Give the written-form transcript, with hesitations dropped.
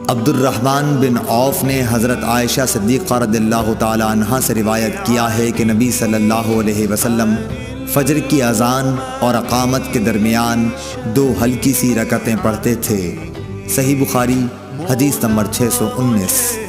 Abdurrahman bin of ने हज़रत आयशा सिद्दीक़ा रज़ियल्लाहु ताला अन्हा से रिवायत किया है कि नबी सल्लल्लाहु अलैहि वसल्लम फ़जर की अज़ान और अक़ामत के दरमियान 2 हल्की सी रकतें पढ़ते थे। सही बुखारी हदीस नंबर 619।